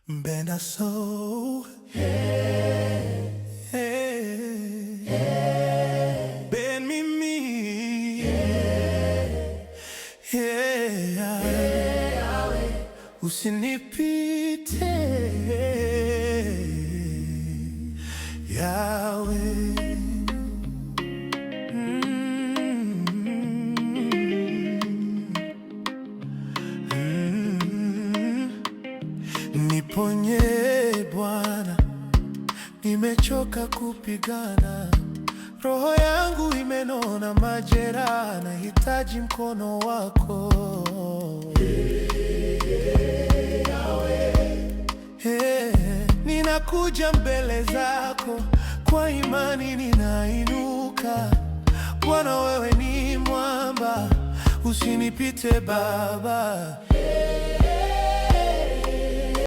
Mpenda so hey, hey, hey. Ben mimi hey, hey, hey, usinipite Yahweh. Niponye Bwana, nimechoka kupigana, roho yangu imenona majeraha, nahitaji mkono wako. Ninakuja mbele zako kwa imani, ninainuka Bwana, wewe ni mwamba, usinipite Baba.